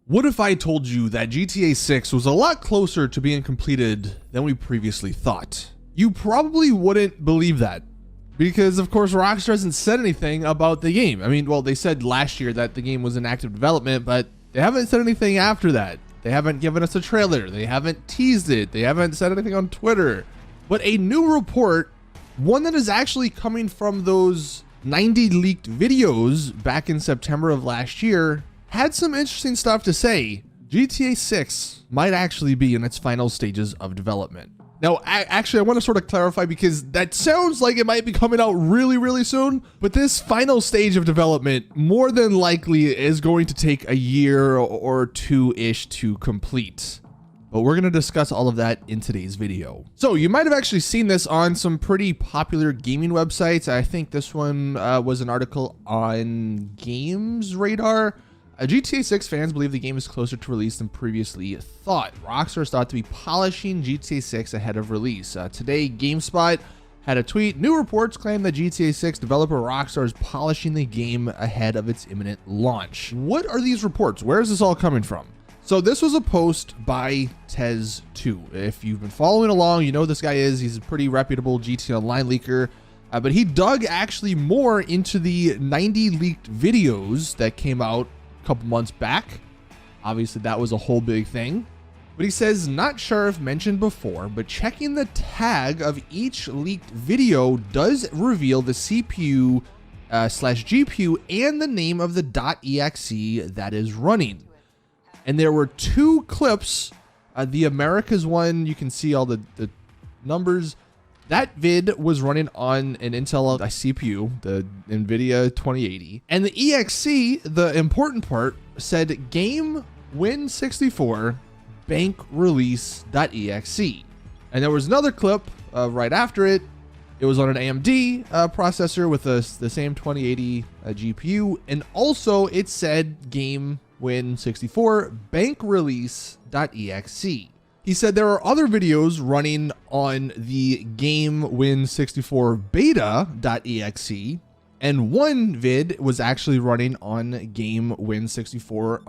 What if I told you that GTA 6 was a lot closer to being completed than we previously thought? You probably wouldn't believe that because, of course, Rockstar hasn't said anything about the game. I mean, well, they said last year that the game was in active development, but they haven't said anything after that. They haven't given us a trailer. They haven't teased it. They haven't said anything on Twitter. But a new report, one that is actually coming from those 90 leaked videos back in September of last year, had some interesting stuff to say. GTA 6 might actually be in its final stages of development. Now, actually, I want to sort of clarify because that sounds like it might be coming out really soon, but this final stage of development more than likely is going to take a year or two-ish to complete. But we're going to discuss all of that in today's video. So you might have actually seen this on some pretty popular gaming websites. I think this one was an article on Games Radar. GTA 6 fans believe the game is closer to release than previously thought. Rockstar is thought to be polishing GTA 6 ahead of release. Today, GameSpot had a tweet. New reports claim that GTA 6 developer Rockstar is polishing the game ahead of its imminent launch. What are these reports? Where is this all coming from? So this was a post by Tez2. If you've been following along, you know who this guy is. He's a pretty reputable GTA Online leaker. But he dug actually more into the 90 leaked videos that came out couple months back. Obviously that was a whole big thing, but he says, not sure if mentioned before, but checking the tag of each leaked video does reveal the CPU slash GPU and the name of the .exe that is running. And there were two clips. The Americas one, you can see all the numbers. That vid was running on an Intel CPU, the NVIDIA 2080. And the EXE, the important part, said game Win64 bank release.exe. And there was another clip right after it. It was on an AMD processor with the same 2080 GPU. And also it said game Win64 bank release.exe. He said there are other videos running on the game Win64 beta.exe, and one vid was actually running on game Win64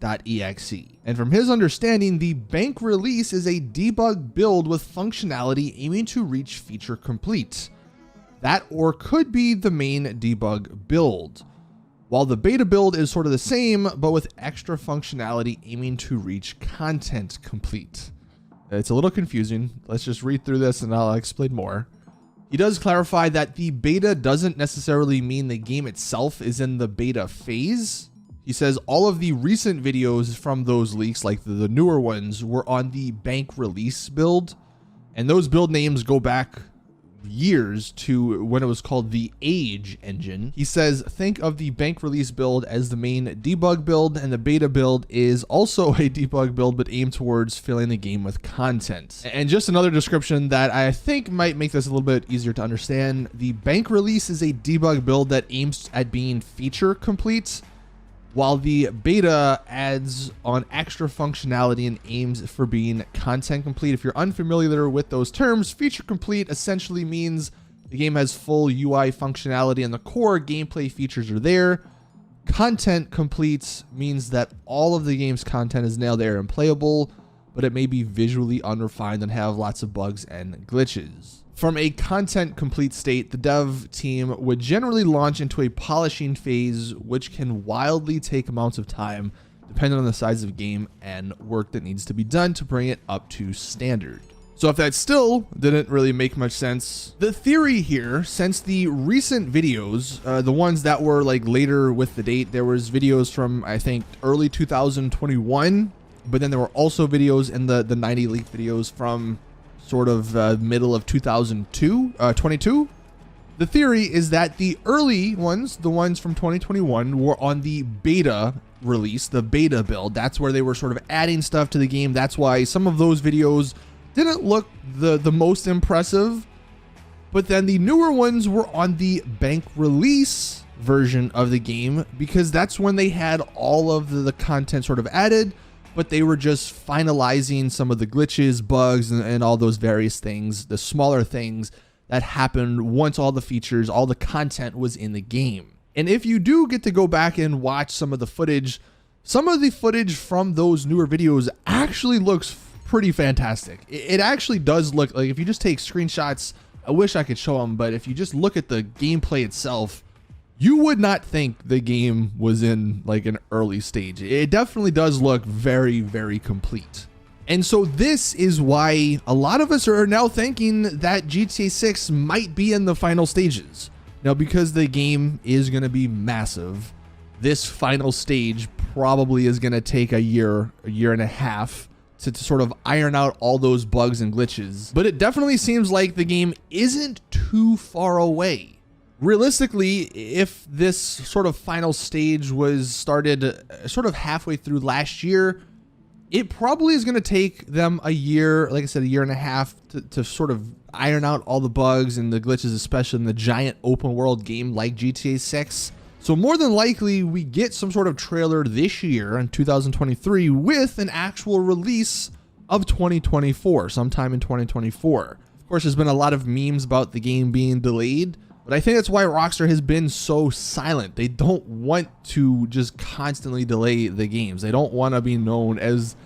_debug.exe. And from his understanding, the bank release is a debug build with functionality aiming to reach feature complete. That or could be the main debug build, while the beta build is sort of the same, but with extra functionality aiming to reach content complete. It's a little confusing. Let's just read through this and I'll explain more. He does clarify that the beta doesn't necessarily mean the game itself is in the beta phase. He says all of the recent videos from those leaks, like the newer ones, were on the bank release build. And those build names go back years to when it was called the Age engine. He says, think of the bank release build as the main debug build, and the beta build is also a debug build, but aimed towards filling the game with content. And just another description that I think might make this a little bit easier to understand. The bank release is a debug build that aims at being feature complete, while the beta adds on extra functionality and aims for being content complete. If you're unfamiliar with those terms, feature complete essentially means the game has full UI functionality and the core gameplay features are there. Content complete means that all of the game's content is now there and playable, but it may be visually unrefined and have lots of bugs and glitches. From a content complete state, the dev team would generally launch into a polishing phase, which can wildly take amounts of time depending on the size of the game and work that needs to be done to bring it up to standard. So if that still didn't really make much sense, the theory here, since the recent videos, the ones that were like later with the date, there was videos from, I think, early 2021, but then there were also videos in the 90 leaked videos from sort of middle of 2022. The theory is that the early ones, the ones from 2021, were on the beta release, the beta build. That's where they were sort of adding stuff to the game. That's why some of those videos didn't look the most impressive. But then the newer ones were on the bank release version of the game, because that's when they had all of the content sort of added, but they were just finalizing some of the glitches, bugs, and all those various things, the smaller things that happened once all the features, all the content was in the game. And if you do get to go back and watch some of the footage, Some of the footage from those newer videos actually looks pretty fantastic. It actually does look like, if you just take screenshots, I wish I could show them, but if you just look at the gameplay itself, you would not think the game was in like an early stage. It definitely does look very, very complete. And so this is why a lot of us are now thinking that GTA 6 might be in the final stages. Now, because the game is going to be massive, this final stage probably is going to take a year and a half to sort of iron out all those bugs and glitches. But it definitely seems like the game isn't too far away. Realistically, if this sort of final stage was started sort of halfway through last year, it probably is going to take them a year, like I said, a year and a half to sort of iron out all the bugs and the glitches, especially in the giant open world game like GTA 6. So more than likely, we get some sort of trailer this year in 2023 with an actual release of 2024, sometime in 2024. Of course, there's been a lot of memes about the game being delayed, but I think that's why Rockstar has been so silent. They don't want to just constantly delay the games. They don't want to be known as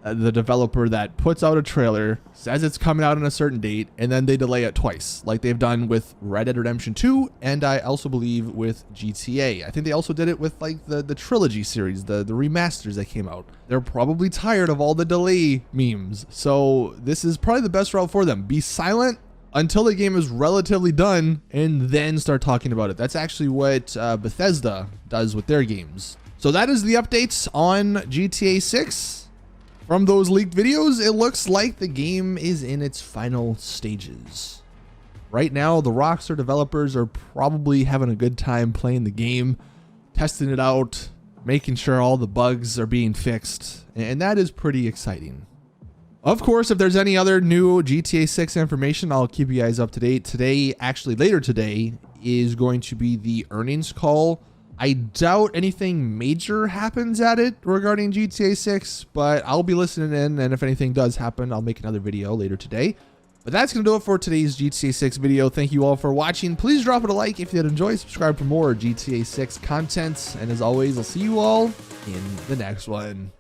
the developer that puts out a trailer, says it's coming out on a certain date, and then they delay it twice, like they've done with Red Dead Redemption 2, and I also believe with GTA. I think they also did it with like the trilogy series, the remasters that came out. They're probably tired of all the delay memes, so this is probably the best route for them. Be silent until the game is relatively done, and then start talking about it. That's actually what Bethesda does with their games. So that is the updates on GTA 6. From those leaked videos, it looks like the game is in its final stages. Right now, the Rockstar developers are probably having a good time playing the game, testing it out, making sure all the bugs are being fixed, and that is pretty exciting. Of course, if there's any other new GTA 6 information, I'll keep you guys up to date. Today, actually later today, is going to be the earnings call. I doubt anything major happens at it regarding GTA 6, but I'll be listening in, and if anything does happen, I'll make another video later today. But that's going to do it for today's GTA 6 video. Thank you all for watching. Please drop it a like if you did enjoy. Subscribe for more GTA 6 content. And as always, I'll see you all in the next one.